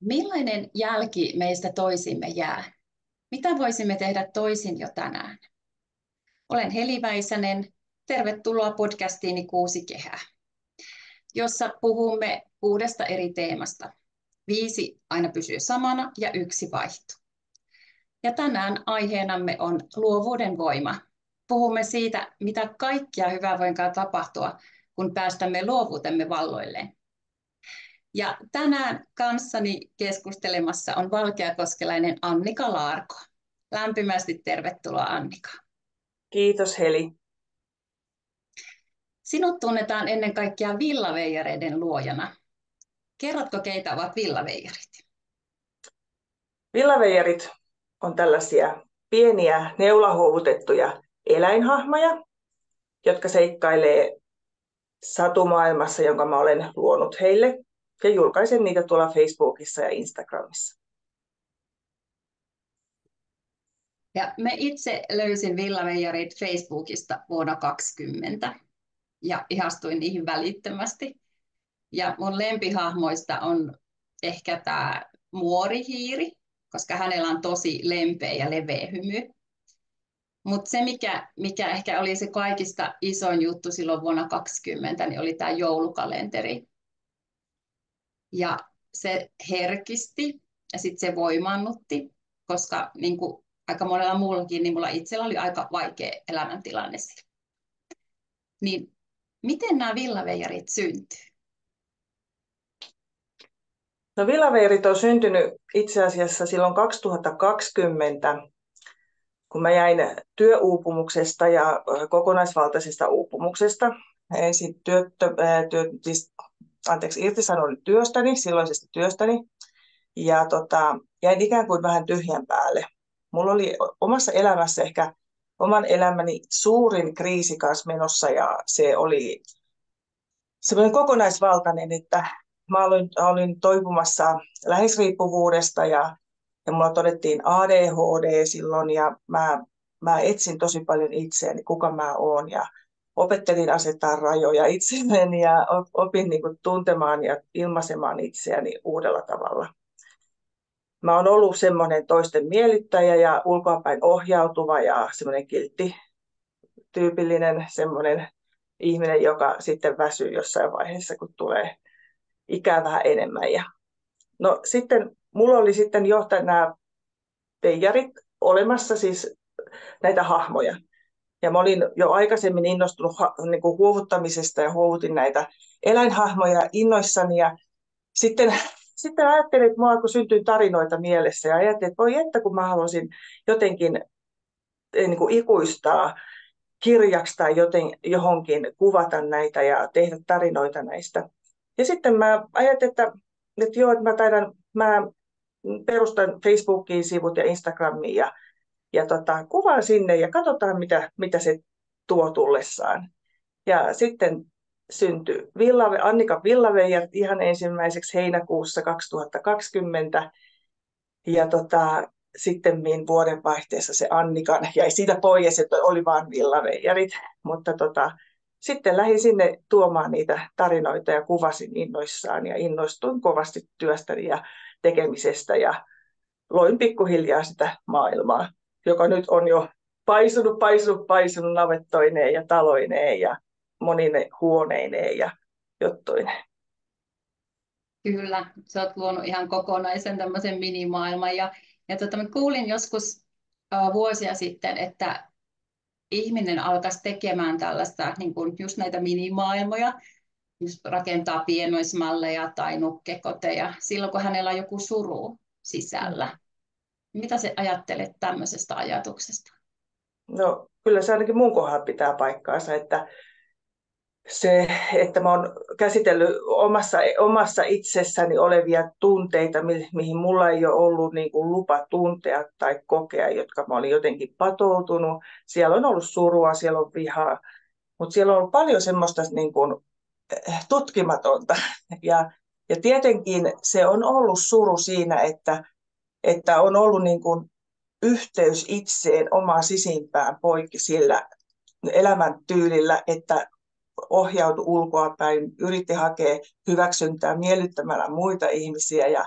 Millainen jälki meistä toisimme jää? Mitä voisimme tehdä toisin jo tänään? Olen Heli Väisänen. Tervetuloa podcastiini Kuusi kehää, jossa puhumme 6 eri teemasta. 5 aina pysyy samana ja 1 vaihtuu. Ja tänään aiheenamme on luovuuden voima. Puhumme siitä, mitä kaikkia hyvää voinkaan tapahtua, kun päästämme luovuutemme valloilleen. Ja tänään kanssani keskustelemassa on valkeakoskelainen Annika Laarko. Lämpimästi tervetuloa, Annika. Kiitos, Heli. Sinut tunnetaan ennen kaikkea villaveijareiden luojana. Kerrotko, keitä ovat villaveijarit? Villaveijarit on tällaisia pieniä neulahuovutettuja eläinhahmoja, jotka seikkailee satumaailmassa, jonka mä olen luonut heille, ja julkaisen niitä tuolla Facebookissa ja Instagramissa. Ja me itse löysin villaveijarit Facebookista vuonna 2020 ja ihastuin niihin välittömästi. Ja mun lempihahmoista on ehkä tämä muorihiiri, koska hänellä on tosi lempeä ja leveä hymy. Mutta se, mikä ehkä oli se kaikista isoin juttu silloin vuonna 2020, niin oli tämä joulukalenteri. Ja se herkisti ja sitten se voimannutti, koska niin kuin aika monella muullakin, niin mulla itsellä oli aika vaikea elämäntilanne. Niin miten nämä villaveijarit syntyy? No, villaveijarit on syntynyt itse asiassa silloin 2020, kun mä jäin työuupumuksesta ja kokonaisvaltaisesta uupumuksesta. Ensin irtisanoin työstäni, silloisesta työstäni, ja jäin ikään kuin vähän tyhjän päälle. Mulla oli omassa elämässä ehkä oman elämäni suurin kriisi kanssa menossa, ja se oli semmoinen kokonaisvaltainen, että mä olin toipumassa läheisriippuvuudesta, ja mulla todettiin ADHD silloin, ja mä etsin tosi paljon itseäni, kuka mä oon, ja opettelin asettaa rajoja itselleni, ja opin niin kuin tuntemaan ja ilmaisemaan itseäni uudella tavalla. Mä oon ollut semmoinen toisten miellyttäjä ja ulkoapäin ohjautuva ja semmoinen kiltti, tyypillinen semmoinen ihminen, joka sitten väsyy jossain vaiheessa, kun tulee ikää vähän enemmän. No sitten mulla oli sitten jo nämä veijarit olemassa, siis näitä hahmoja. Ja mä olin jo aikaisemmin innostunut niin kuin huovuttamisesta ja huovutin näitä eläinhahmoja innoissani. Ja sitten ajattelin, että mulla syntyi tarinoita mielessä ja ajattelin, että voi että kun mä haluaisin jotenkin niin kuin ikuistaa kirjaksi tai johonkin kuvata näitä ja tehdä tarinoita näistä. Ja sitten mä ajattelin, että joo, että mä perustan Facebookiin sivut ja Instagramiin ja kuvaan sinne ja katsotaan, mitä se tuo tullessaan. Ja sitten syntyi Annikan villaveijarit ihan ensimmäiseksi heinäkuussa 2020. Ja sitten vuodenvaihteessa se Annikan jäi siitä pois, että oli vain villaveijarit. Mutta sitten lähdin sinne tuomaan niitä tarinoita ja kuvasin innoissaan ja innostuin kovasti työstäni ja tekemisestä ja loin pikkuhiljaa sitä maailmaa, joka nyt on jo paisunut navettoineen ja taloineen ja monine huoneineen ja jottoineen. Kyllä, sä oot luonut ihan kokonaisen tämmöisen minimaailman. Ja mä kuulin joskus vuosia sitten, että ihminen alkaisi tekemään tällaista, niin kuin just näitä minimaailmoja, just rakentaa pienoismalleja tai nukkekoteja, silloin kun hänellä on joku suru sisällä. Mitä sä ajattelet tämmöisestä ajatuksesta? No kyllä se ainakin mun kohdalla pitää paikkaansa, että mä oon käsitellyt omassa itsessäni olevia tunteita, mihin mulla ei ole ollut niin kuin lupa tuntea tai kokea, jotka mä olin jotenkin patoutunut. Siellä on ollut surua, siellä on vihaa, mutta siellä on ollut paljon semmoista niin kuin tutkimatonta. Ja tietenkin se on ollut suru siinä, että on ollut niin kuin yhteys itseen, omaan sisimpään poikki sillä elämäntyylillä, että ohjautui ulkoapäin, yritti hakea hyväksyntää miellyttämällä muita ihmisiä ja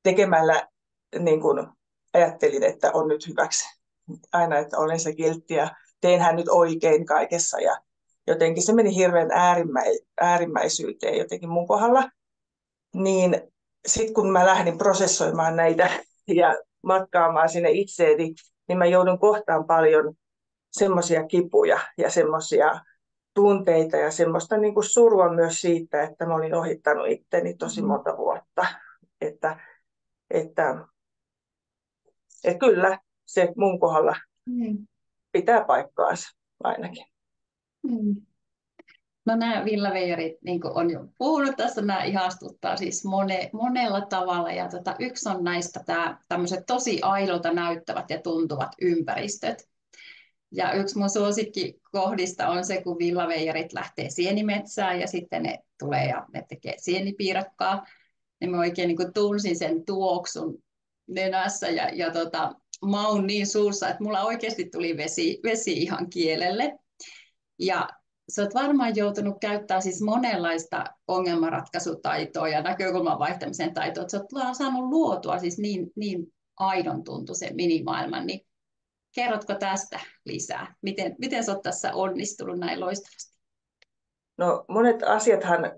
tekemällä niin kuin ajattelin, että on nyt hyväksi. Aina, että olen se kiltti ja teenhän nyt oikein kaikessa. Ja jotenkin se meni hirveän äärimmäisyyteen jotenkin mun kohdalla. Niin sitten kun mä lähdin prosessoimaan näitä ja matkaamaan sinne itseeni, niin mä joudun kohtaan paljon semmoisia kipuja ja semmoisia tunteita ja semmoista niin kuin surua myös siitä, että mä olin ohittanut itteni tosi monta vuotta. Että, että, että kyllä se mun kohdalla pitää paikkaansa ainakin. No nämä villaveijarit, niin kuin on jo puhunut tässä, nämä ihastuttaa siis monella tavalla. Ja yksi on näistä tämmöiset tosi aidolta näyttävät ja tuntuvat ympäristöt. Ja yksi mun suosikkikohdista on se, kun villaveijarit lähtee sienimetsään ja sitten ne tulee ja ne tekee sienipiirakkaa. Ja mä oikein niin kuin tunsin sen tuoksun nenässä ja maun niin suussa, että mulla oikeasti tuli vesi ihan kielelle. Ja sä oot varmaan joutunut käyttämään siis monenlaista ongelmanratkaisutaitoa ja näkökulman vaihtamisen taitoa, että sä oot saanut luotua siis niin aidon tuntuisen minimaailman, niin kerrotko tästä lisää? Miten sä oot tässä onnistunut näin loistavasti? No monet asiathan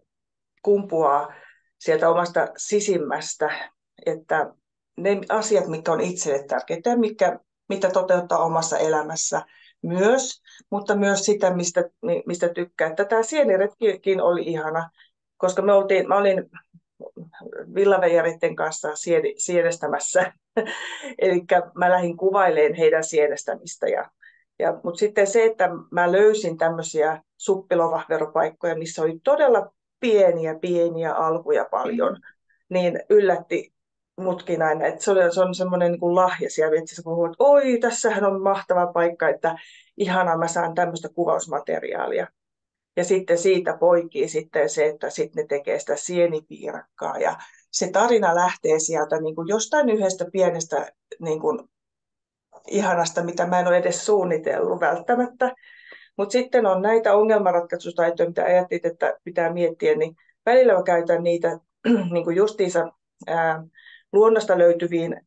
kumpuaa sieltä omasta sisimmästä, että ne asiat, mitkä on itselle tärkeitä ja mitä toteuttaa omassa elämässä myös, mutta myös sitä, mistä tykkää. Että tämä sieniretkikin oli ihana, koska mä olin villaveijareiden kanssa sienestämässä. Eli mä lähdin kuvailemaan heidän sienestämistä. Mutta sitten se, että mä löysin tämmöisiä suppilovahveropaikkoja, missä oli todella pieniä alkuja paljon, niin yllätti mutkin aina. Että se on semmoinen niin kuin lahja siellä metsissä, kun huomaat, että oi, tässähän on mahtava paikka, että ihanaa, mä saan tämmöistä kuvausmateriaalia. Ja sitten siitä poikii sitten se, että sitten ne tekee sitä sienipiirakkaa. Ja se tarina lähtee sieltä niin kuin jostain yhdestä pienestä niin kuin ihanasta, mitä mä en ole edes suunnitellut välttämättä. Mutta sitten on näitä ongelmanratkaisutaitoja, mitä ajattelit, että pitää miettiä, niin välillä mä käytän niitä niin kuin justiinsa luonnosta löytyviin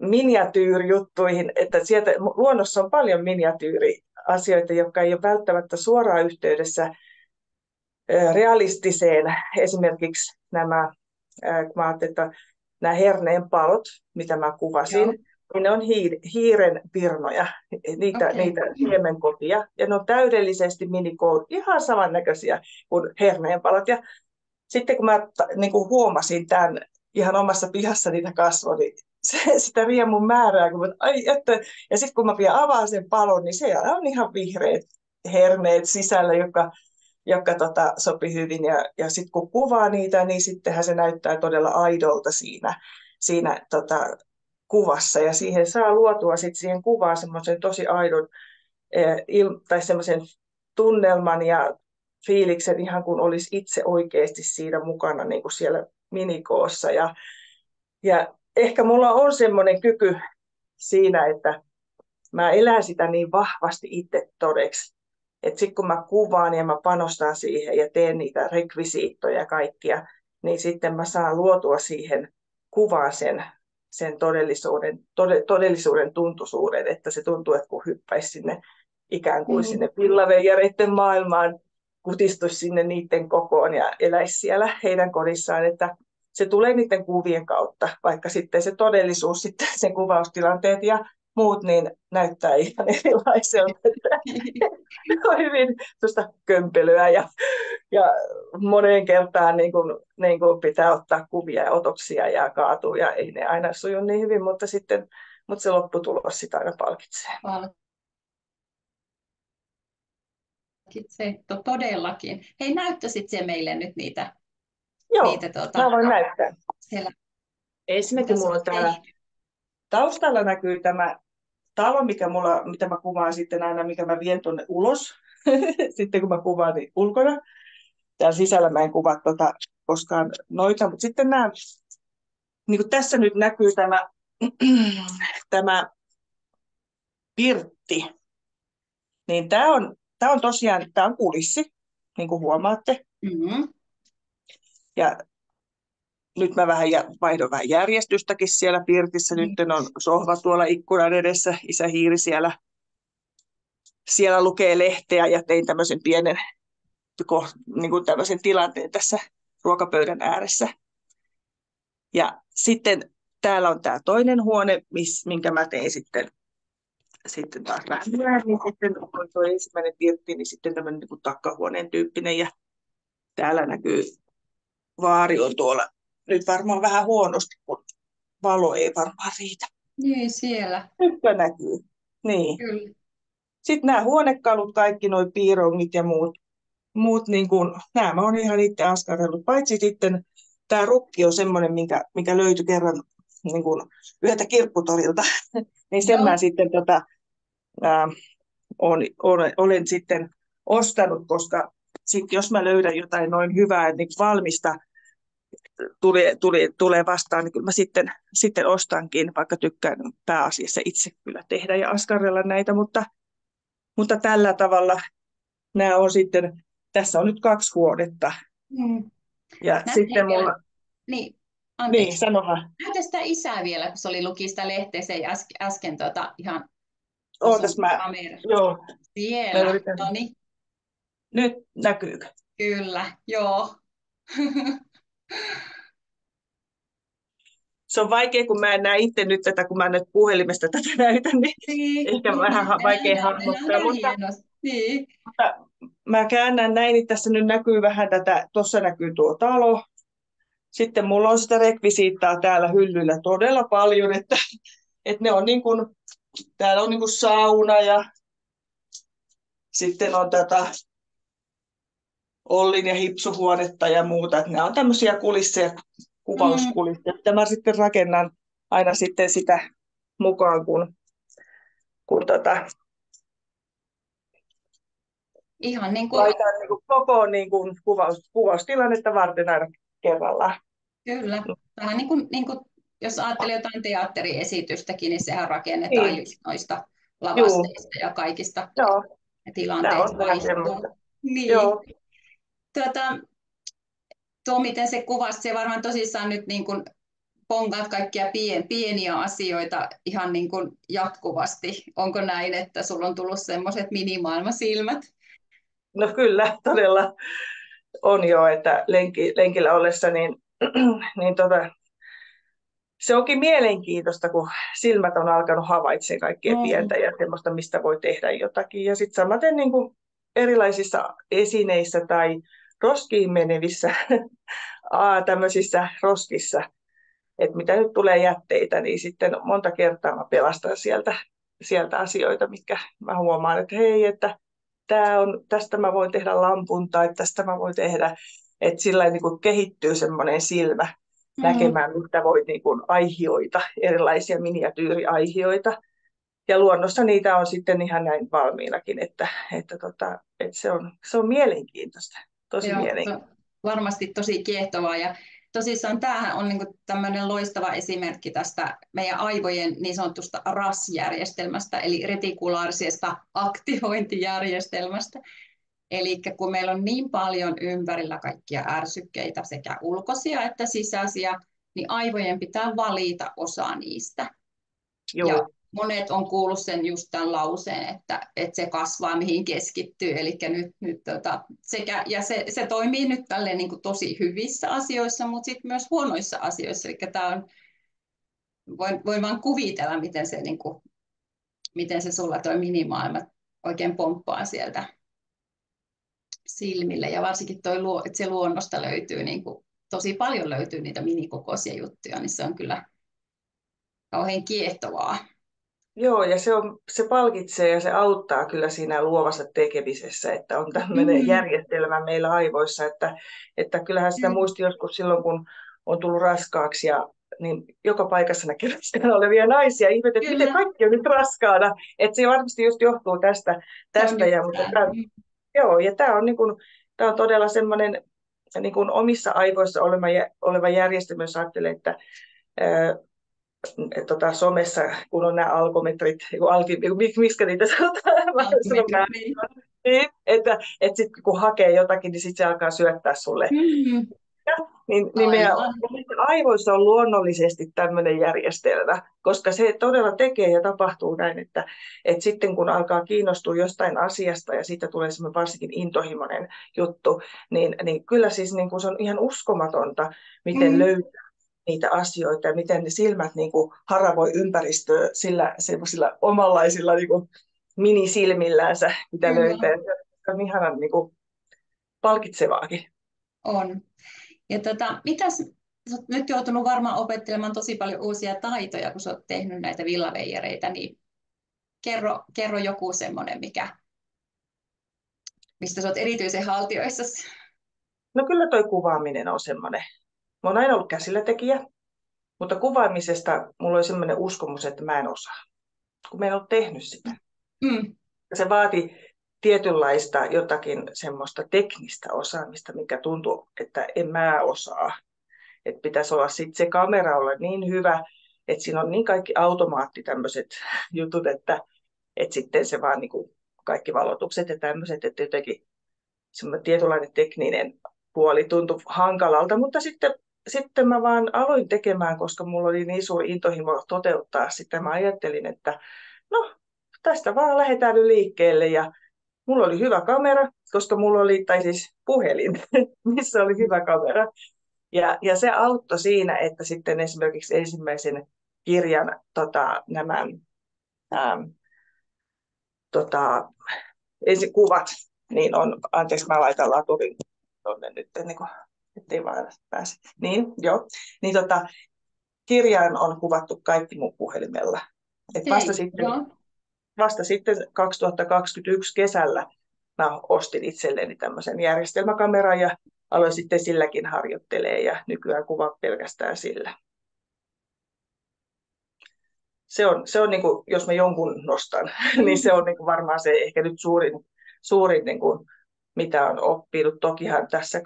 miniatyyrijuttuihin, että sieltä luonnossa on paljon miniatyyriasioita, jotka ei ole välttämättä suoraan yhteydessä realistiseen. Esimerkiksi nämä, kun mä ajattelin, että nämä herneen palot, mitä mä kuvasin, niin ne on hiiren pirnoja, niitä siemenkotia, ja ne on täydellisesti ihan samannäköisiä kuin herneen palot. Ja sitten kun mä niin kuin huomasin tämän ihan omassa pihassa niitä kasvoi, niin sitä riemun määrää, ja sitten kun mä vielä avaan sen palon, niin siellä on ihan vihreät herneet sisällä, jotka sopi hyvin. Ja sitten kun kuvaa niitä, niin sittenhän se näyttää todella aidolta siinä kuvassa. Ja siihen saa luotua sitten siihen kuvaan semmoisen tosi aidon tai semmoisen tunnelman ja fiiliksen, ihan kun olisi itse oikeasti siinä mukana niin kuin siellä minikoossa. Ja ehkä mulla on semmoinen kyky siinä, että mä elän sitä niin vahvasti itse todeksi. Että sitten kun mä kuvaan ja mä panostan siihen ja teen niitä rekvisiittoja ja kaikkia, niin sitten mä saan luotua siihen kuvaan sen todellisuuden tuntuisuuden, että se tuntuu, että kun hyppäisi sinne ikään kuin sinne villaveijareiden maailmaan, kutistuisi sinne niiden kokoon ja eläisi siellä heidän kodissaan, että se tulee niiden kuvien kautta, vaikka sitten se todellisuus, sitten sen kuvaustilanteet ja muut niin näyttää ihan erilaiselta. On hyvin tuosta kömpelyä ja moneen kertaan niin kuin pitää ottaa kuvia ja otoksia ja kaatuu ja ei ne aina suju niin hyvin, mutta se lopputulos sitä aina palkitsee. Se todellakin. Hei, näyttäisit se meille nyt niitä? Joo, mä voin näyttää. Siellä. Ensinnäkin mulla on täällä taustalla näkyy tämä talo, mitä mä kuvaan sitten aina, mikä mä vien tuonne ulos. Sitten kun mä kuvaan niin ulkona. Täällä sisällä mä en kuvaa koskaan noita, mutta sitten nämä, niin kuin tässä nyt näkyy tämä pirtti. Niin tämä on tosiaan, tämä on kulissi, niin kuin huomaatte. Mm-hmm. Ja nyt mä vaihdoin vähän järjestystäkin siellä pirtissä. Nyt on sohva tuolla ikkunan edessä. Isä Hiiri siellä lukee lehteä ja tein tämmöisen pienen niin kuin tämmöisen tilanteen tässä ruokapöydän ääressä. Ja sitten täällä on tämä toinen huone, minkä mä tein sitten taas lämmin, niin sitten on tuo ensimmäinen pirtti, niin sitten tämmöinen niin kuin takkahuoneen tyyppinen. Ja täällä näkyy, vaari on tuolla nyt varmaan vähän huonosti, kun valo ei varmaan riitä. Niin, siellä. Nyt näkyy. Niin. Kyllä. Sitten nämä huonekalut, kaikki nuo piirongit ja muut niin kuin, nämä mä oon ihan itse askarrellut. Paitsi sitten tämä rukki on semmoinen, mikä löytyi kerran niin kuin yhdeltä kirpputorilta. Niin sen mä sitten olen sitten ostanut, koska sit jos mä löydän jotain noin hyvää, niin valmista tulee vastaan, niin kyllä mä sitten ostankin, vaikka tykkään pääasiassa itse kyllä tehdä ja askarrella näitä, mutta tällä tavalla nämä on sitten, tässä on nyt 2 huonetta. Ja sitten mulla... Niin, anteeksi. Niin, sanohan. Näytä sitä isää vielä, kun se luki sitä lehteä, se ei äsken ihan... Ootas mä, joo. Siellä, no niin. Nyt näkyykö? Kyllä, joo. Se on vaikea, kun mä en näe itse nyt tätä, kun mä nyt puhelimesta tätä näytän, niin ehkä vähän vaikea hahmottaa. Mutta mä käännän näin, niin tässä nyt näkyy vähän tätä, tuossa näkyy tuo talo. Sitten mulla on sitä rekvisiittaa täällä hyllyllä todella paljon, että ne on niin kuin, täällä on niin kuin sauna ja sitten on tätä Ollin ja Hipsuhuonetta ja muuta. Että nämä on tämmöisiä kulisseja, kuvauskulisseja. Mä sitten rakennan aina sitten sitä mukaan, kun ihan niin kuin... laitan niin kuin koko niin kuin kuvaustilannetta varten aina kerrallaan. Kyllä. Vähän niin kuin jos ajattelee jotain teatteriesitystäkin, niin sehän rakennetaan just noista lavasteista ja kaikista tilanteista. Niin. Joo. Tuo, miten se kuvasi, se varmaan tosissaan nyt niin kuin pongaat kaikkia pieniä asioita ihan niin kuin jatkuvasti. Onko näin, että sulla on tullut semmoiset minimaailmasilmät? No kyllä, todella on jo, että lenkillä ollessa niin se onkin mielenkiintoista, kun silmät on alkanut havaitsemaan kaikkea pientä ja semmoista, mistä voi tehdä jotakin. Ja sitten samaten niin kuin erilaisissa esineissä tai roskiin menevissä tämmöisissä roskissa, että mitä nyt tulee jätteitä, niin sitten monta kertaa mä pelastan sieltä asioita, mitkä mä huomaan, että hei, että tästä mä voin tehdä lampun tai tästä mä voin tehdä, että sillä niin kuin kehittyy semmoinen silmä näkemään, mitä voi niin kuin aihioita, erilaisia miniatyyriaihioita. Ja luonnossa niitä on sitten ihan näin valmiinakin, että se on mielenkiintoista, tosi mielenkiintoista. Varmasti tosi kiehtovaa ja tosissaan tämähän on niin tämmöinen loistava esimerkki tästä meidän aivojen niin sanotusta RAS-järjestelmästä, eli retikulaarisesta aktivointijärjestelmästä. Eli kun meillä on niin paljon ympärillä kaikkia ärsykkeitä, sekä ulkoisia että sisäisiä, niin aivojen pitää valita osa niistä. Joo. Ja monet on kuullut sen just tämän lauseen, että se kasvaa mihin keskittyy. Eli se toimii nyt tälleen niin kuin tosi hyvissä asioissa, mutta sitten myös huonoissa asioissa. Eli tämä on, voin vaan kuvitella, miten se sulla toi minimaailma oikein pomppaa sieltä silmille. Ja varsinkin että se luonnosta löytyy, niin kuin, tosi paljon löytyy niitä minikokoisia juttuja, niin se on kyllä kauhean kiehtovaa. Joo, ja se palkitsee ja se auttaa kyllä siinä luovassa tekemisessä, että on tämmöinen järjestelmä meillä aivoissa, että kyllähän sitä muisti joskus silloin, kun on tullut raskaaksi ja niin joka paikassa näkee raskaana olevia naisia. Ihmetet, että miten kaikki on nyt raskaana. Että se varmasti just johtuu tästä. Ja tämä on, niin kuin, tämä on todella semmoinen niin kuin omissa aivoissa oleva järjestelmä, jos ajattelee, että somessa, kun on nämä algometrit, miksi niitä sanotaan? Niin, että sitten kun hakee jotakin, niin sitten se alkaa syöttää sulle. niin Aivan. meidän aivoissa on luonnollisesti tämmöinen järjestelmä, koska se todella tekee ja tapahtuu näin, että sitten kun alkaa kiinnostua jostain asiasta ja siitä tulee semmoinen varsinkin intohimoinen juttu, niin kyllä siis niin kuin se on ihan uskomatonta, miten Mm, löytää niitä asioita ja miten ne silmät niin kuin haravoi ympäristöä sillä semmoisilla omanlaisilla niin kuin minisilmillänsä, mitä kyllä, löytää. Se on ihanan niin kuin palkitsevaakin. on. Ja mitäs, sä oot nyt joutunut varmaan opettelemaan tosi paljon uusia taitoja, kun sä oot tehnyt näitä villaveijareita, niin kerro joku semmoinen, mistä sä oot erityisen haltioissa. No kyllä toi kuvaaminen on semmoinen. Mä oon aina ollut käsillätekijä, mutta kuvaamisesta mulla oli semmoinen uskomus, että mä en osaa, kun mä en ole tehnyt sitä. Mm, Se vaati tietynlaista jotakin semmoista teknistä osaamista, mikä tuntuu, että en mä osaa. Että pitäisi olla sitten se kamera olla niin hyvä, että siinä on niin kaikki automaatti tämmöiset jutut, että sitten se vaan niin kuin kaikki valotukset ja tämmöiset, että jotenkin semmoinen tietynlainen tekninen puoli tuntui hankalalta, mutta sitten mä vaan aloin tekemään, koska mulla oli niin suuri intohimo toteuttaa sitä. Mä ajattelin, että no, tästä vaan lähdetään nyt liikkeelle ja mulla oli hyvä kamera, koska mulla oli, tai siis puhelin, missä oli hyvä kamera. Ja se auttoi siinä, että sitten esimerkiksi ensimmäisen kirjan nämä ää, tota, ensin kuvat, niin on, anteeksi mä laitan laturin tuonne nyt, niin kuin, ettei vaan pääse. Niin, joo. Niin kirjaan on kuvattu kaikki mun puhelimella. Et joo. vasta sitten 2021 kesällä mä ostin itselleni tämmöisen järjestelmäkameran ja aloin sitten silläkin harjoittelee ja nykyään kuvaan pelkästään sillä. Se on niin kuin, jos mä jonkun nostan, niin se on niin kuin varmaan se ehkä nyt suurin niin kuin, mitä on oppinut. Tokihan tässä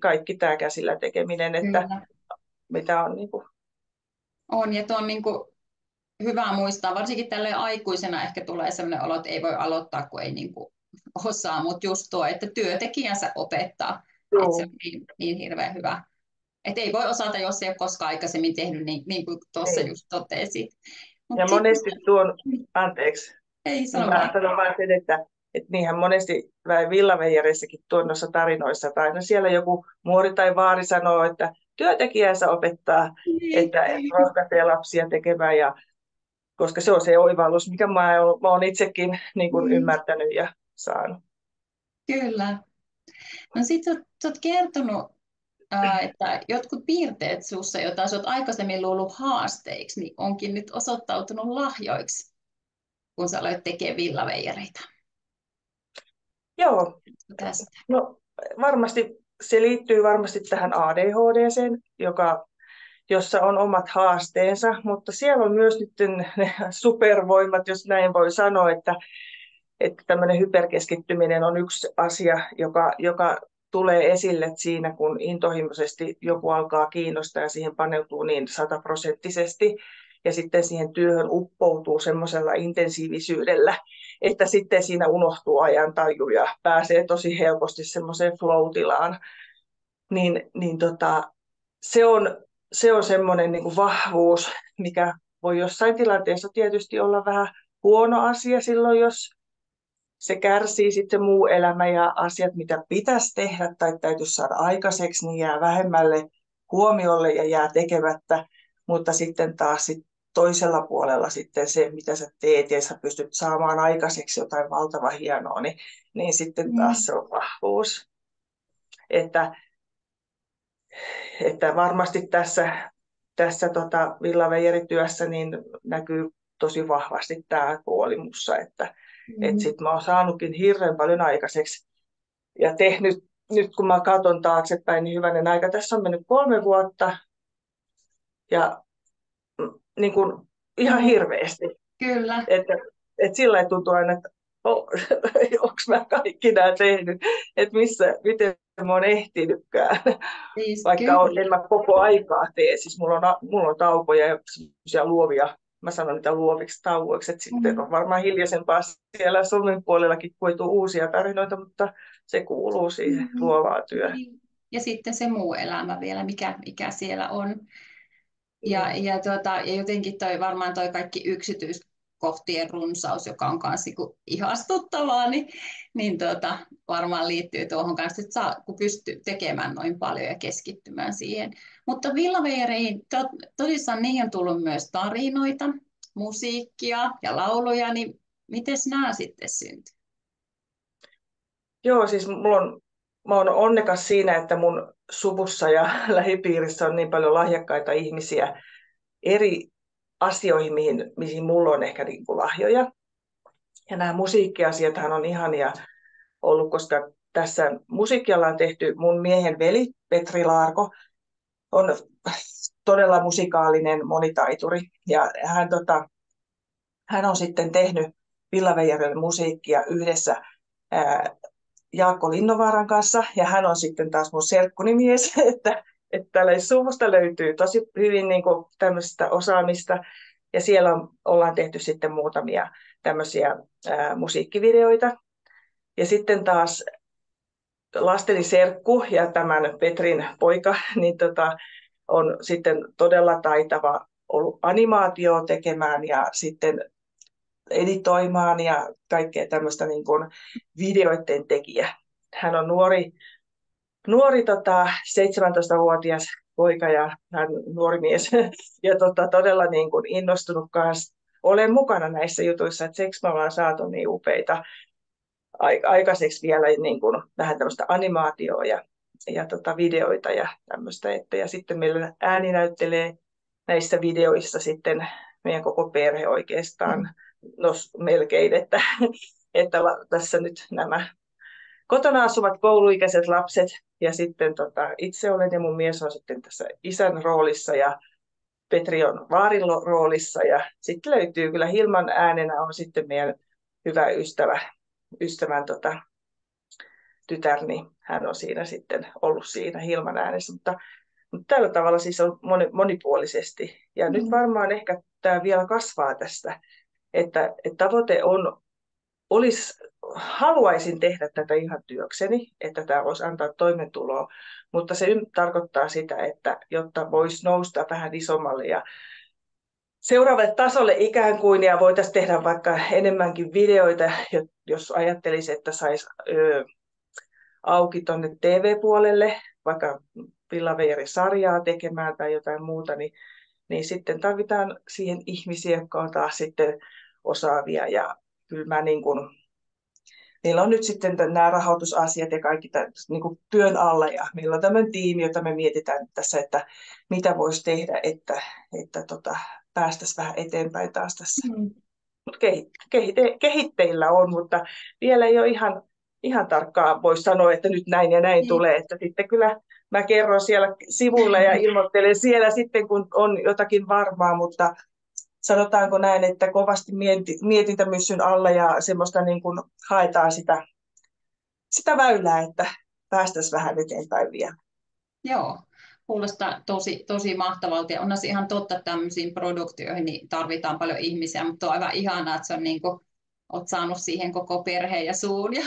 kaikki tämä käsillä tekeminen, että Kyllä. mitä on niin kuin, On, ja tuo on niin kuin hyvä muistaa, varsinkin tälle aikuisena ehkä tulee sellainen olo, että ei voi aloittaa, kun ei niin kuin osaa, mutta just tuo, että työntekijänsä opettaa, että se on joo, niin hirveän hyvä. Että ei voi osata, jos ei ole koskaan aikaisemmin tehnyt, niin kuin tuossa niin. just totesit. Ja Mutta sitten, monesti anteeksi, ei niin sano mä vaan. sanon vain sen, että niinhän monesti villaveijareissakin tuon noissa tarinoissa, tai aina siellä joku muori tai vaari sanoo, että työntekijänsä opettaa, Niin, että rohkaisee lapsia tekemään, ja, koska se on se oivallus, mikä mä oon itsekin niin kuin ymmärtänyt ja saanut. kyllä. No sitten sä oot kertonut, että jotkut piirteet sussa, joita sä oot aikaisemmin luullut haasteiksi, niin onkin nyt osoittautunut lahjoiksi, kun sä aloit tekemään villaveijareita. Joo, Tästä. no varmasti se liittyy varmasti tähän ADHD:seen, jossa on omat haasteensa, mutta siellä on myös nyt ne supervoimat, jos näin voi sanoa, että tämmöinen hyperkeskittyminen on yksi asia, joka tulee esille siinä, kun intohimoisesti joku alkaa kiinnostaa ja siihen paneutuu niin 100%, ja sitten siihen työhön uppoutuu semmoisella intensiivisyydellä, että sitten siinä unohtuu ajantaju ja pääsee tosi helposti semmoiseen flow-tilaan. Se on semmoinen niin kuin vahvuus, mikä voi jossain tilanteessa tietysti olla vähän huono asia silloin, jos se kärsii sitten se muu elämä ja asiat, mitä pitäisi tehdä tai täytyisi saada aikaiseksi, niin jää vähemmälle huomiolle ja jää tekemättä. Mutta sitten taas toisella puolella sitten se, mitä sä teet ja sä pystyt saamaan aikaiseksi jotain valtavan hienoa, niin sitten taas se on vahvuus. Että, että varmasti tässä villaveijerityössä niin näkyy tosi vahvasti tämä puoli mussa, että sit mä oon saanutkin hirveän paljon aikaiseksi ja tehnyt, nyt kun mä katson taaksepäin, niin hyvänen aika, tässä on mennyt 3 vuotta ja niin kuin ihan hirveästi. Kyllä. Että sillä lailla tuntuu aina, että onko mä kaikki nämä tehnyt, että miten mä oon ehtinytkään. Siis, Vaikka kyllä. en mä koko aikaa tee, siis mulla on taukoja ja semmoisia luovia, mä sanon niitä luoviksi tauoiksi, että sitten on varmaan hiljaisempaa siellä somen puolellakin koituu uusia tarinoita, mutta se kuuluu siihen luovaan työhön. Niin. ja sitten se muu elämä vielä, mikä siellä on. Ja jotenkin varmaan toi kaikki yksityiskohtien runsaus, joka on myös ihastuttavaa, niin varmaan liittyy tuohon kanssa, että kun pystyy tekemään noin paljon ja keskittymään siihen. Mutta villaveijareihin, tosissaan niihin on tullut myös tarinoita, musiikkia ja lauluja, niin miten nämä sitten syntyy? Joo, siis mä oon onnekas siinä, että mun suvussa ja lähipiirissä on niin paljon lahjakkaita ihmisiä eri asioihin, mihin mulla on ehkä niin kuin lahjoja. Ja nämä musiikkiasiathan on ihania ollut, koska tässä musiikkialla on tehty mun miehen veli Petri Laarko, on todella musikaalinen monitaituri. Ja hän on sitten tehnyt Villaveijarille musiikkia yhdessä Jaakko Linnovaaran kanssa, ja hän on sitten taas mun serkkunimies, että tällä suvusta löytyy tosi hyvin niin kuin tämmöistä osaamista, ja siellä ollaan tehty sitten muutamia tämmöisiä musiikkivideoita. Ja sitten taas lasteni serkku ja tämän Petrin poika niin on sitten todella taitava ollut animaatio tekemään ja sitten editoimaan ja kaikkea tämmöistä niin kuin videoiden tekijä. Hän on nuori 17-vuotias poika ja hän nuori mies ja todella niin kuin innostunut kanssa olen mukana näissä jutuissa, että siksi me ollaan saatu niin upeita aikaiseksi vielä niin kuin vähän tämmöistä animaatioa ja videoita ja tämmöistä. Ja sitten meillä ääni näyttelee näissä videoissa sitten meidän koko perhe oikeastaan melkein, että tässä nyt nämä kotona asuvat kouluikäiset lapset ja sitten itse olen ja mun mies on sitten tässä isän roolissa ja Petri on vaarin roolissa ja sitten löytyy kyllä Hilman äänenä on sitten meidän hyvä ystävän tytär, niin hän on siinä sitten ollut siinä Hilman äänessä, mutta tällä tavalla siis on monipuolisesti. Ja nyt varmaan ehkä tämä vielä kasvaa tästä, että tavoite haluaisin tehdä tätä ihan työkseni, että tämä voisi antaa toimeentuloa, mutta se tarkoittaa sitä, että jotta voisi nousta vähän isommalle ja seuraavalle tasolle ikään kuin, ja voitaisiin tehdä vaikka enemmänkin videoita, jos ajattelisi, että saisi auki tuonne TV-puolelle, vaikka Villaveijari-sarjaa tekemään tai jotain muuta, niin sitten tarvitaan siihen ihmisiä, jotka on taas sitten osaavia. Ja kyllä mä niin kuin, meillä on nyt sitten nämä rahoitusasiat ja kaikki niin kuin työn alla, ja meillä on tämmöinen tiimi, jota me mietitään tässä, että mitä voisi tehdä, että päästäisiin vähän eteenpäin taas tässä. Kehitteillä on, mutta vielä ei ole ihan tarkkaan voi sanoa, että nyt näin ja näin tulee. Että sitten kyllä mä kerron siellä sivuilla ja ilmoittelen siellä sitten, kun on jotakin varmaa, mutta sanotaanko näin, että kovasti mietintämyssyn alla ja semmoista niin kuin haetaan sitä väylää, että päästäisiin vähän eteenpäin vielä. Joo. Kuulostaa tosi mahtavalta ja onhan se ihan totta, että tämmöisiin produktioihin niin tarvitaan paljon ihmisiä, mutta on aivan ihanaa, että olet saanut siihen koko perheen ja suun ja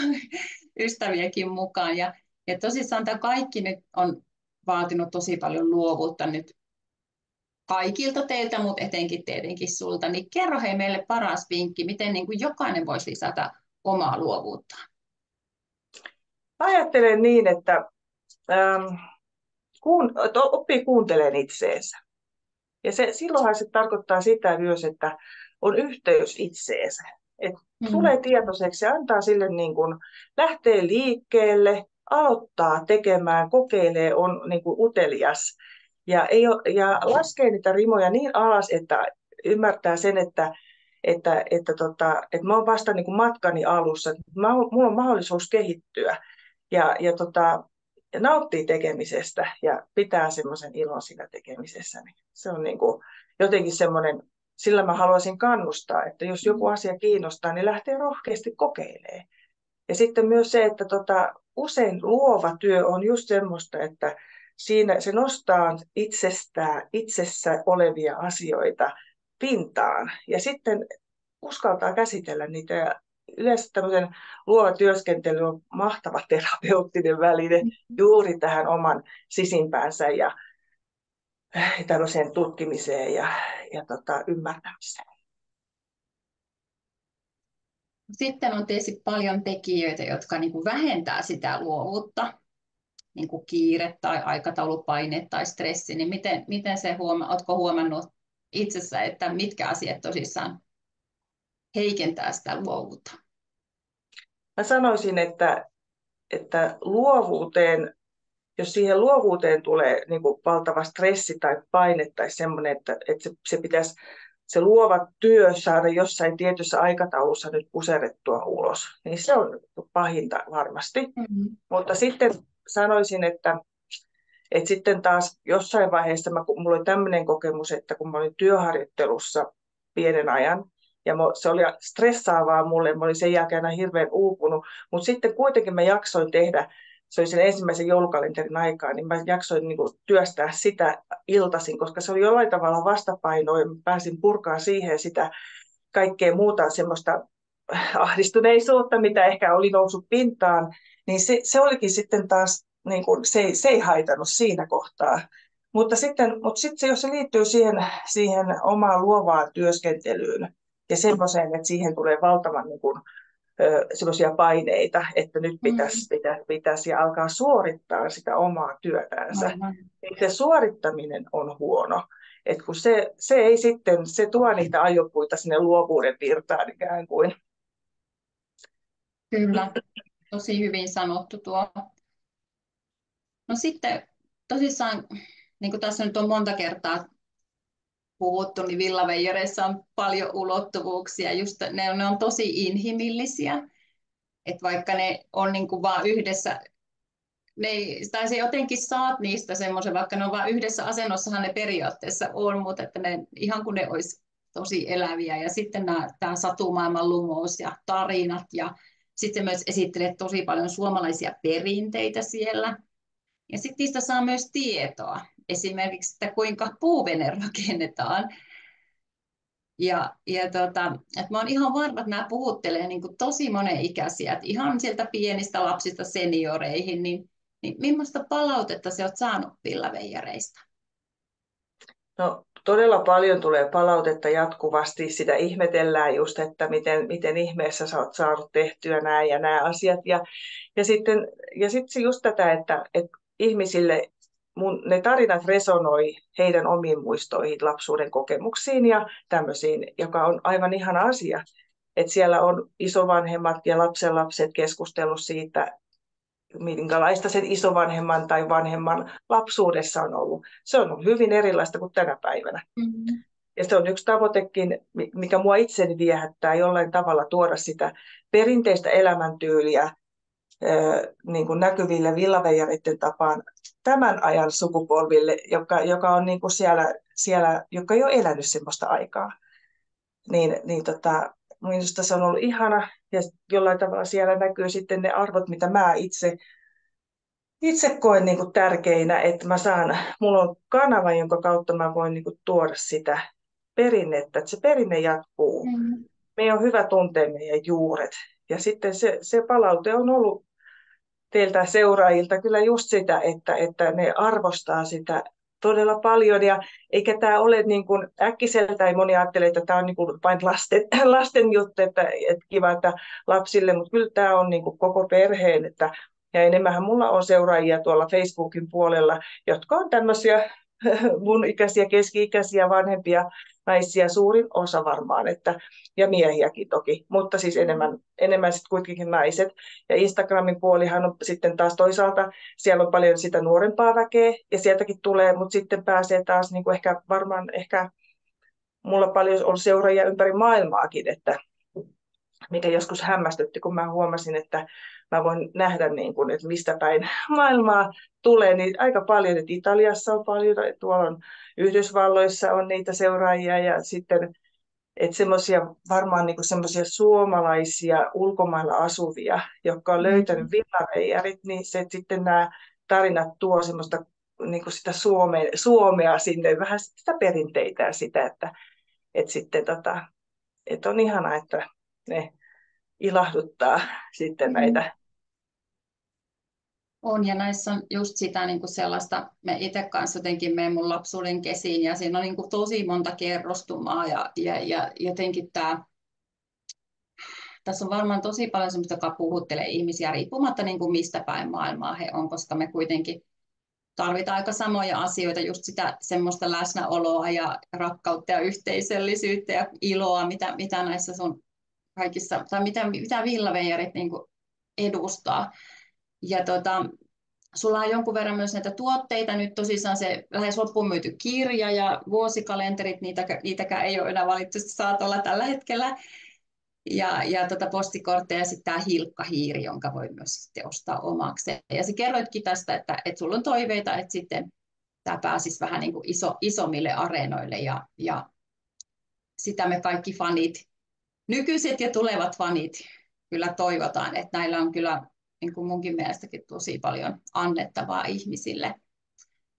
ystäviäkin mukaan. Ja tosissaan tämä kaikki nyt on vaatinut tosi paljon luovuutta nyt kaikilta teiltä, mutta etenkin tietenkin sulta. Niin kerro hei meille paras vinkki, miten niin kuin jokainen voisi lisätä omaa luovuuttaan. Ajattelen niin, että oppii kuuntelemaan itseensä. Ja silloinhan se tarkoittaa sitä myös, että on yhteys itseensä. Että tulee tietoiseksi ja antaa sille niin kuin lähtee liikkeelle, aloittaa tekemään, kokeilee, on niin kuin utelias. Ja laskee niitä rimoja niin alas, että ymmärtää sen, että mä oon vasta niin kuin matkani alussa. Mulla on mahdollisuus kehittyä. Ja nauttii tekemisestä ja pitää semmoisen ilon siinä tekemisessä. Niin se on niin kuin jotenkin semmoinen, sillä mä haluaisin kannustaa, että jos joku asia kiinnostaa, niin lähtee rohkeasti kokeilemaan. Ja sitten myös se, että usein luova työ on just semmoista, että siinä se nostaa itsessä olevia asioita pintaan ja sitten uskaltaa käsitellä niitä yleensä tämmöisen luova työskentely on mahtava terapeuttinen väline juuri tähän oman sisimpäänsä ja tämmöiseen tutkimiseen ja ymmärtämiseen. Sitten on tietysti paljon tekijöitä, jotka niin kuin vähentää sitä luovuutta, niin kuin kiire tai aikataulupaine tai stressi, niin miten se oletko huomannut itsessä, että mitkä asiat tosissaan heikentää sitä luovuutta? Mä sanoisin, että luovuuteen, jos siihen luovuuteen tulee niin kuin valtava stressi tai paine tai semmoinen, että se pitäisi se luova työ saada jossain tietyssä aikataulussa nyt puserrettua ulos, niin se on pahinta varmasti. Mm-hmm. Mutta sitten sanoisin, että sitten taas jossain vaiheessa mulla oli tämmöinen kokemus, että kun mä olin työharjoittelussa pienen ajan, ja se oli stressaavaa mulle, mä olin sen jälkeen aina hirveän uupunut, mutta sitten kuitenkin mä jaksoin tehdä, se oli sen ensimmäisen joulukalenterin aikaa, niin mä jaksoin niin kuin työstää sitä iltaisin, koska se oli jollain tavalla vastapainoa, ja mä pääsin purkaan siihen sitä kaikkea muuta semmoista ahdistuneisuutta, mitä ehkä oli noussut pintaan, niin se olikin sitten taas, niin kuin, se ei haitannut siinä kohtaa. Mutta sitten jos se liittyy siihen omaan luovaan työskentelyyn ja semmoiseen, että siihen tulee valtavan niin kuin, semmoisia paineita, että nyt pitäisi ja alkaa suorittaa sitä omaa työtänsä, niin se suorittaminen on huono. Et kun se ei sitten, se tuo niitä ajopuita sinne luovuuden virtaan ikään kuin. Kyllä, tosi hyvin sanottu tuo. No sitten tosissaan, niin kuin tässä nyt on monta kertaa puhuttu, niin villaveijareissa on paljon ulottuvuuksia. Just ne on tosi inhimillisiä, että vaikka ne on niin kuin vaan yhdessä, tai se jotenkin saat niistä semmoisen, vaikka ne on vaan yhdessä asennossahan ne periaatteessa on, mutta että ne, ihan kun ne olisi tosi eläviä. Ja sitten tämä satumaailman lumous ja tarinat ja sitten myös esittelee tosi paljon suomalaisia perinteitä siellä. Ja sitten niistä saa myös tietoa, esimerkiksi, että kuinka puuvene rakennetaan. Että mä oon ihan varma, että nämä puhuttelee niin kuin tosi monenikäisiä, että ihan sieltä pienistä lapsista senioreihin, niin millaista palautetta sä oot saanut villaveijareista? No, todella paljon tulee palautetta jatkuvasti. Sitä ihmetellään just, että miten ihmeessä sä oot saanut tehtyä nämä ja nämä asiat. Ja sitten just tätä, että ihmisille ne tarinat resonoi heidän omiin muistoihin, lapsuuden kokemuksiin ja tämmöisiin, joka on aivan ihana asia. Että siellä on isovanhemmat ja lapsenlapset keskustellut siitä, minkälaista sen isovanhemman tai vanhemman lapsuudessa on ollut. Se on ollut hyvin erilaista kuin tänä päivänä. Mm-hmm. Ja se on yksi tavoitekin, mikä mua itseni viehättää jollain tavalla tuoda sitä perinteistä elämäntyyliä niin kuin näkyville villaveijareiden tapaan tämän ajan sukupolville, joka on niin kuin siellä, joka ei ole elänyt sellaista aikaa. Minusta se on ollut ihana ja jollain tavalla siellä näkyy sitten ne arvot, mitä mä itse koen niin kuin tärkeinä, että mulla on kanava, jonka kautta mä voin niin kuin tuoda sitä perinnettä, että se perinne jatkuu. Mm-hmm. Meidän on hyvä tuntea meidän juuret. Ja sitten se palaute on ollut teiltä seuraajilta kyllä just sitä, että ne arvostaa sitä todella paljon. Ja eikä tämä ole niin kuin äkkiseltä, ei moni ajattele, että tämä on niin kuin vain lasten juttu, että kiva, että lapsille, mutta kyllä tämä on niin kuin koko perheen. Ja enemmänhän mulla on seuraajia tuolla Facebookin puolella, jotka on tämmöisiä mun ikäisiä, keski-ikäisiä, vanhempia naisia, suurin osa varmaan, ja miehiäkin toki, mutta siis enemmän sitten kuitenkin naiset. Ja Instagramin puolihan on sitten taas toisaalta, siellä on paljon sitä nuorempaa väkeä, ja sieltäkin tulee, mutta sitten pääsee taas niin kuin ehkä mulla paljon on seuraajia ympäri maailmaakin, että mikä joskus hämmästytti, kun mä huomasin, että mä voin nähdä, niin kuin, että mistä päin maailmaa tulee, niin aika paljon, että Italiassa on paljon, tuolla on Yhdysvalloissa on niitä seuraajia, ja sitten, että semmoisia varmaan niin kuin semmoisia suomalaisia ulkomailla asuvia, jotka on löytänyt villaveijarit, niin se, että sitten nämä tarinat tuo semmoista niin kuin sitä Suomea sinne, vähän sitä perinteitä ja sitä, että sitten että on ihanaa, että ne ilahduttaa sitten Mm. näitä. On, ja näissä on just sitä niin kuin sellaista, me itse kanssa jotenkin menen mun lapsuuden kesiin, ja siinä on niin kuin tosi monta kerrostumaa, ja jotenkin tässä on varmaan tosi paljon sellaista, joka puhuttelee ihmisiä riippumatta niin kuin mistä päin maailmaa he on, koska me kuitenkin tarvitaan aika samoja asioita, just sitä semmoista läsnäoloa ja rakkautta ja yhteisöllisyyttä ja iloa, mitä näissä sun kaikissa, tai mitä villaveijarit niin kuin edustaa. Ja sulla on jonkun verran myös näitä tuotteita, nyt tosissaan se lähes loppuun myyty kirja ja vuosikalenterit, niitäkään ei ole enää valitettavasti saatolla tällä hetkellä. Ja postikortteja ja sitten tämä Hilkka-hiiri, jonka voi myös sitten ostaa omakseen. Ja sä kerroitkin tästä, että sulla on toiveita, että sitten tämä pääsisi vähän niin kuin isommille areenoille ja sitä me kaikki fanit, nykyiset ja tulevat fanit, kyllä toivotaan, että näillä on kyllä niin kuin munkin mielestäkin tosi paljon annettavaa ihmisille.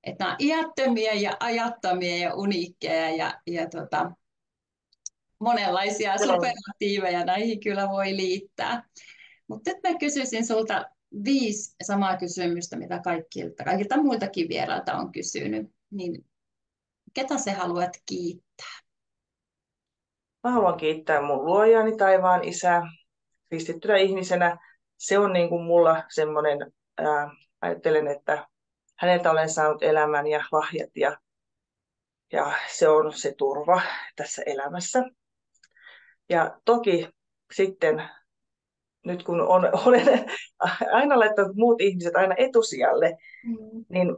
Että nämä on iättömiä ja ajattomia ja uniikkeja ja monenlaisia Joo. superlatiiveja näihin kyllä voi liittää. Mutta nyt mä kysyisin sulta 5 samaa kysymystä, mitä kaikilta muiltakin vierailta on kysynyt. Niin ketä sä haluat kiittää? Mä haluan kiittää mun luojani taivaan isää kristittynä ihmisenä. Se on niin kuin mulla semmoinen, ajattelen, että häneltä olen saanut elämän ja lahjat ja se on se turva tässä elämässä. Ja toki sitten nyt kun olen aina laittanut muut ihmiset aina etusijalle, Mm. niin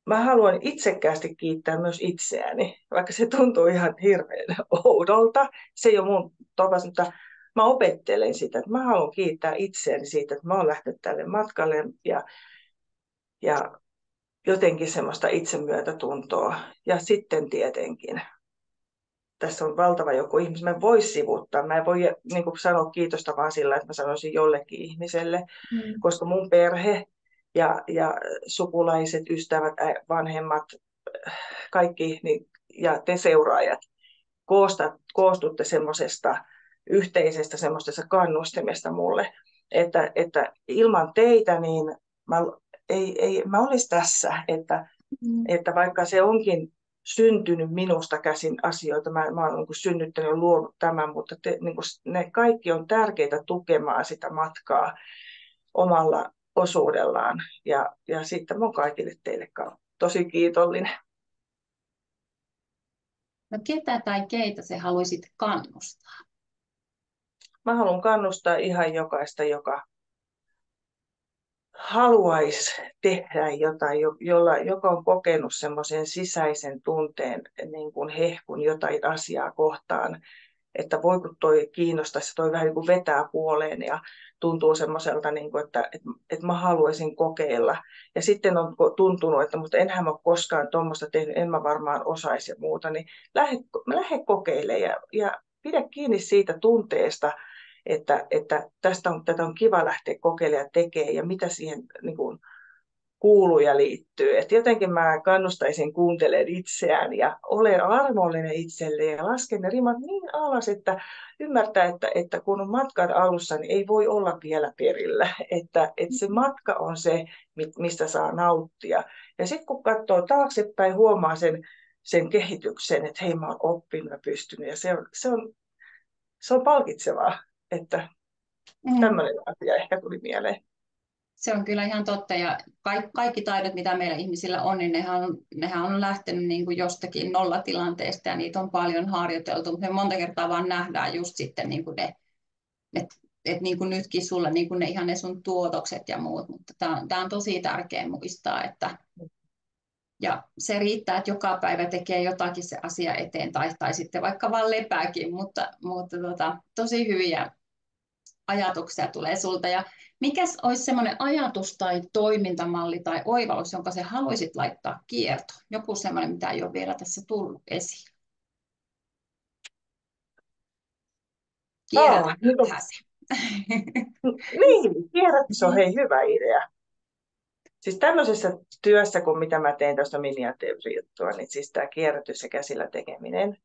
mä haluan itsekkäästi kiittää myös itseäni, vaikka se tuntuu ihan hirveän oudolta. Se ei ole mun tapas, mutta mä opettelen sitä, että mä haluan kiittää itseäni siitä, että mä oon lähtenyt tälle matkalle ja jotenkin semmoista itsemyötätuntoa. Ja sitten tietenkin, tässä on valtava joku ihmisiä, mä en voi sivuuttaa, mä en voi niin kuin sanoa kiitosta vaan sillä, että mä sanoisin jollekin ihmiselle, Mm. koska mun perhe ja sukulaiset, ystävät, vanhemmat, kaikki niin, ja te seuraajat koostutte semmoisesta yhteisestä semmoisesta kannustimesta mulle, että ilman teitä niin mä olisi tässä, Mm. että vaikka se onkin syntynyt minusta käsin asioita, mä olen niin synnyttänyt ja luonut tämän, mutta niin kuin, ne kaikki on tärkeitä tukemaan sitä matkaa omalla osuudellaan. Ja sitten mä oon kaikille teille tosi kiitollinen. No ketä tai keitä sä haluaisit kannustaa? Mä haluan kannustaa ihan jokaista, joka haluaisi tehdä jotain, joka on kokenut semmoisen sisäisen tunteen niin kuin hehkun jotain asiaa kohtaan, että voi kun toi kiinnostaisi, toi vähän niin kuin vetää puoleen ja tuntuu semmoiselta, niin kuin, että mä haluaisin kokeilla. Ja sitten on tuntunut, että mutta enhän mä ole koskaan tuommoista tehnyt, en mä varmaan osaisi ja muuta, niin lähde kokeilemaan ja pidä kiinni siitä tunteesta, että tätä on kiva lähteä kokeilemaan ja tekemään ja mitä siihen niin kuin, kuuluu ja liittyy. Et jotenkin mä kannustaisin kuuntelemaan itseään ja olen armollinen itselle ja lasken ne rimat niin alas, että ymmärtää, että kun on matkan alussa, niin ei voi olla vielä perillä. Että se matka on se, mistä saa nauttia. Ja sitten kun katsoo taaksepäin, huomaa sen kehityksen, että hei mä oon oppinut ja pystynyt. Ja se on palkitsevaa, että Mm. tämmöinen asia ehkä tuli mieleen. Se on kyllä ihan totta, ja kaikki taidot, mitä meillä ihmisillä on, niin nehän on lähtenyt niin kuin jostakin nollatilanteesta, ja niitä on paljon harjoiteltu, mutta me monta kertaa vaan nähdään just sitten niin kuin että niin kuin nytkin sulle niin kuin ihan ne sun tuotokset ja muut, mutta tämä on tosi tärkeää muistaa, että ja se riittää, että joka päivä tekee jotakin se asia eteen, tai sitten vaikka vaan lepääkin, mutta tosi hyviä ajatuksia tulee sulta. Ja mikäs olisi semmoinen ajatus tai toimintamalli tai oivallus, jonka sä haluaisit laittaa kiertoon? Joku semmoinen, mitä ei ole vielä tässä tullut esiin. Oh, Kierrätään vähän se. niin, kierrätys on hei hyvä idea. Siis tämmöisessä työssä, kun mitä mä teen tuosta miniatyyrijuttua, niin siis tämä kierrätys ja käsillä tekeminen,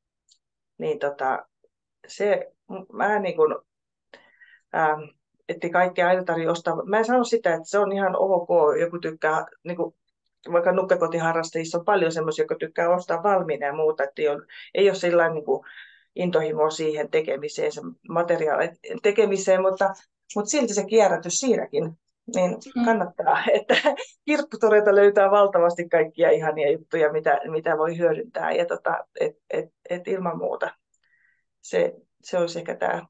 niin se, mä niin kun, että kaikkea aina tarvitse ostaa. Mä en sano sitä, että se on ihan ok, joku tykkää, niin kuin, vaikka nukkekotiharrastajissa on paljon semmoisia, jotka tykkää ostaa valmiina ja muuta, että ei ole sellainen niin kuin intohimo siihen tekemiseen, se materiaalin tekemiseen, mutta silti se kierrätys siinäkin, niin kannattaa, että kirpputoreilta löytää valtavasti kaikkia ihania juttuja, mitä voi hyödyntää, ja et ilman muuta se olisi ehkä tämä.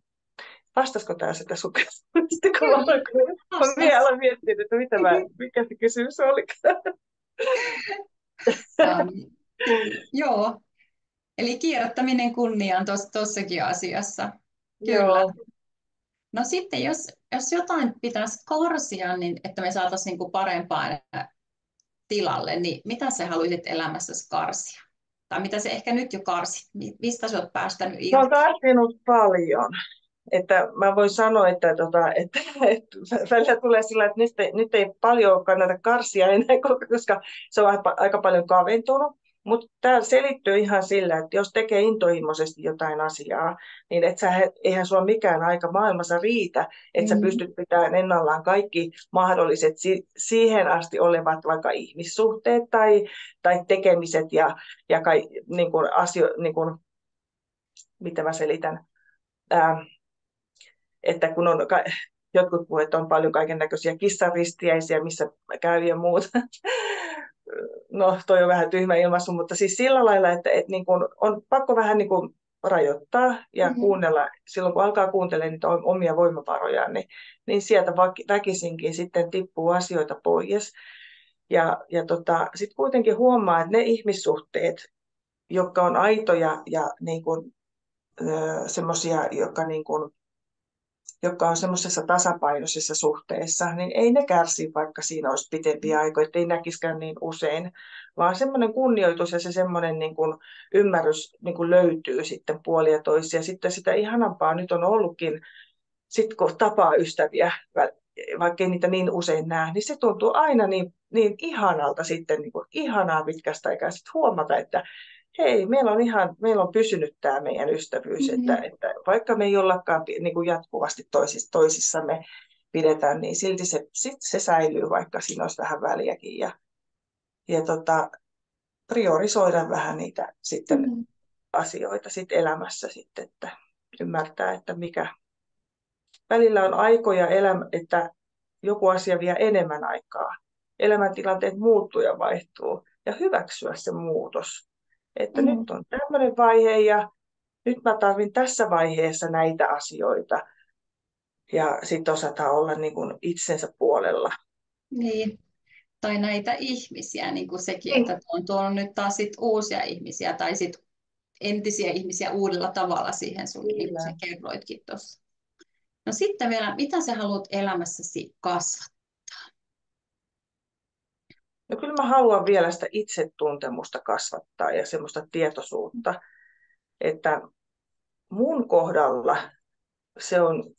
Vastasiko tämä sitä sun kysymystä, kun mä vielä aloin miettiä, että mikä se kysymys oli? Joo, eli kierrättäminen kunniaan tuossakin asiassa. Kyllä. Joo. No sitten, jos jotain pitäisi karsia, niin että me saataisiin niinku parempaan tilalle, niin mitä sä haluaisit elämässäsi karsia? Tai mitä se ehkä nyt jo karsit? Mistä sä oot päästänyt Mä oon irti? karsinut paljon. Että mä voin sanoa, että välillä tulee sillä, että nyt ei paljon kannata karsia enää, koska se on aika paljon kaventunut. Mutta tämä selittyy ihan sillä, että jos tekee intohimoisesti jotain asiaa, niin eihän sulla mikään aika maailmassa riitä, että sä pystyt pitämään ennallaan kaikki mahdolliset siihen asti olevat vaikka ihmissuhteet tai tekemiset ja niin kuin niin kuin, mitä mä selitän. Että kun jotkut puhuvat, että on paljon kaiken näköisiä kissaristiäisiä, missä käy ja muuta. No, toi on vähän tyhmä ilmaisu, mutta siis sillä lailla, että niin kun on pakko vähän niin kun rajoittaa ja kuunnella. Silloin kun alkaa kuuntelemaan niitä omia voimavarojaan, niin sieltä väkisinkin sitten tippuu asioita pois. Ja sitten kuitenkin huomaa, että ne ihmissuhteet, jotka on aitoja ja niin kun, semmoisia, jotka on semmoisessa tasapainoisessa suhteessa, niin ei ne kärsi, vaikka siinä olisi pitempiä aikoja, että ei näkisikään niin usein, vaan semmoinen kunnioitus ja se semmoinen niin kuin ymmärrys niin kuin löytyy sitten puolia ja toisia. Sitten sitä ihanampaa nyt on ollutkin, sit kun tapaa ystäviä, vaikka ei niitä niin usein näe, niin se tuntuu aina niin ihanalta sitten, niin kuin ihanaa pitkästä aikaa sitten huomata, että hei, meillä on pysynyt tämä meidän ystävyys, että vaikka me ei ollakaan niin kuin jatkuvasti toisissamme pidetään, niin silti se säilyy, vaikka siinä olisi vähän väliäkin. Ja priorisoida vähän niitä sitten asioita sit elämässä, sitten, että ymmärtää, että mikä välillä on aikoja, että joku asia vie enemmän aikaa. Elämäntilanteet muuttuu ja vaihtuu ja hyväksyä se muutos. Että nyt on tämmöinen vaihe ja nyt mä tarvin tässä vaiheessa näitä asioita. Ja sitten osataan olla niin kuin itsensä puolella. Niin, tai näitä ihmisiä, niin kuin sekin, että on tuonut nyt taas sit uusia ihmisiä tai sit entisiä ihmisiä uudella tavalla siihen sun, niin kuin sä kerroitkin tuossa. No sitten vielä, mitä sä haluat elämässäsi kasvattaa? No kyllä mä haluan vielä sitä itsetuntemusta kasvattaa ja semmoista tietoisuutta, että mun kohdalla se on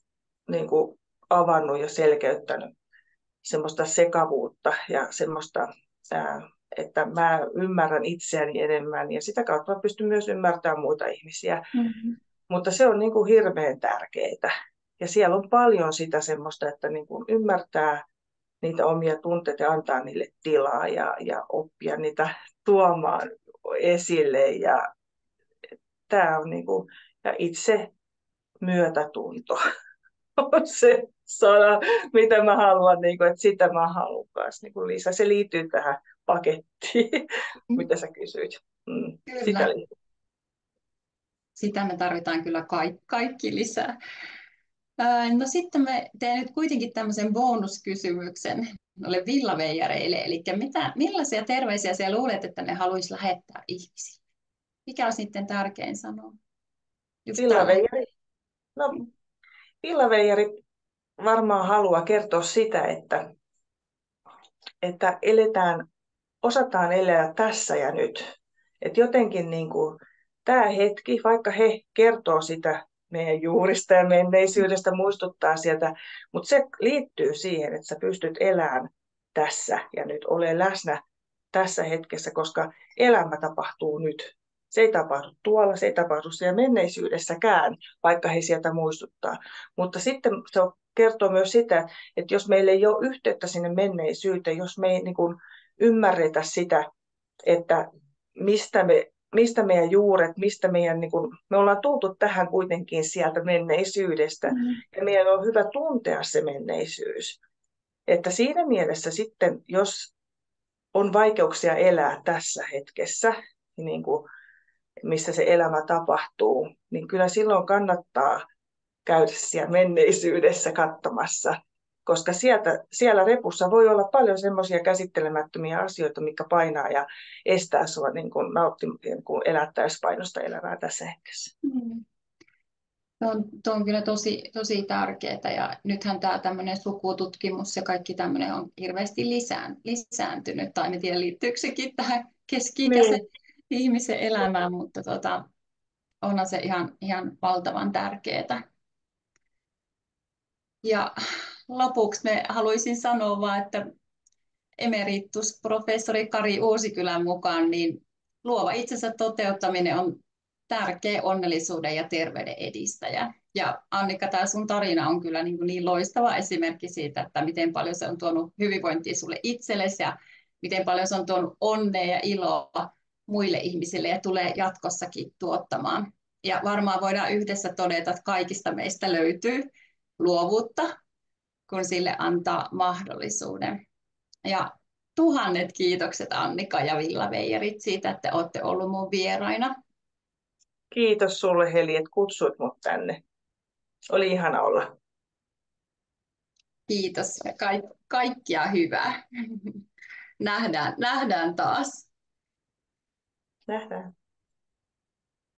niin kuin avannut ja selkeyttänyt semmoista sekavuutta ja semmoista, että mä ymmärrän itseäni enemmän ja sitä kautta mä pystyn myös ymmärtämään muita ihmisiä. Mutta se on niin kuin hirveän tärkeää. Ja siellä on paljon sitä semmoista, että niin kuin ymmärtää niitä omia tunteita ja antaa niille tilaa ja oppia niitä tuomaan esille. Ja tämä on niin kuin, ja itse myötätunto on se sana, mitä mä haluan, niin kuin, että sitä mä haluan kanssa niin lisää. Se liittyy tähän pakettiin, mitä sä kysyit. Kyllä. Sitä me tarvitaan kyllä kaikki lisää. No sitten me teen nyt kuitenkin tämmöisen bonuskysymyksen noille villaveijareille. Eli millaisia terveisiä siellä luulet, että ne haluaisi lähettää ihmisille? Mikä olisi niiden tärkein sanoa? Villaveijarit varmaan haluaa kertoa sitä, että osataan elää tässä ja nyt. Että jotenkin niin kuin, tämä hetki, vaikka he kertoo sitä meidän juurista ja menneisyydestä, muistuttaa sieltä, mutta se liittyy siihen, että sä pystyt elämään tässä ja nyt, ole läsnä tässä hetkessä, koska elämä tapahtuu nyt. Se ei tapahdu tuolla, se ei tapahdu siellä menneisyydessäkään, vaikka he sieltä muistuttaa. Mutta sitten se kertoo myös sitä, että jos meillä ei ole yhteyttä sinne menneisyyteen, jos me ei niin kuin ymmärretä sitä, että mistä meidän juuret, mistä meidän, niin kuin, me ollaan tultu tähän kuitenkin sieltä menneisyydestä, Mm. ja meidän on hyvä tuntea se menneisyys. Että siinä mielessä sitten, jos on vaikeuksia elää tässä hetkessä, niin kuin, missä se elämä tapahtuu, niin kyllä silloin kannattaa käydä siellä menneisyydessä katsomassa, koska siellä repussa voi olla paljon semmoisia käsittelemättömiä asioita, mikä painaa ja estää sinua niin kuin niin kuin elää täyspainosta elämää tässä hetkessä. Mm. Tuo on kyllä tosi tärkeää ja nythän tämä tämmöinen sukututkimus ja kaikki tämmöinen on hirveästi lisääntynyt, tai en tiedä liittyykö sekin tähän keski-ikäisen Niin, ihmisen elämään, mutta onhan se ihan valtavan tärkeää. Ja lopuksi me haluaisin sanoa vaan, että emeritusprofessori Kari Uusikylän mukaan niin luova itsensä toteuttaminen on tärkeä onnellisuuden ja terveyden edistäjä. Ja Annika, tämä sun tarina on kyllä niin loistava esimerkki siitä, että miten paljon se on tuonut hyvinvointia sulle itsellesi ja miten paljon se on tuonut onnea ja iloa muille ihmisille ja tulee jatkossakin tuottamaan. Ja varmaan voidaan yhdessä todeta, että kaikista meistä löytyy luovuutta, kun sille antaa mahdollisuuden. Ja tuhannet kiitokset Annika ja Villa Veijarit siitä, että olette ollut mun vieraina. kiitos sulle Heli, että kutsuit mut tänne. Oli ihana olla. Kiitos ja kaikkia hyvää. Nähdään taas. Nähdään.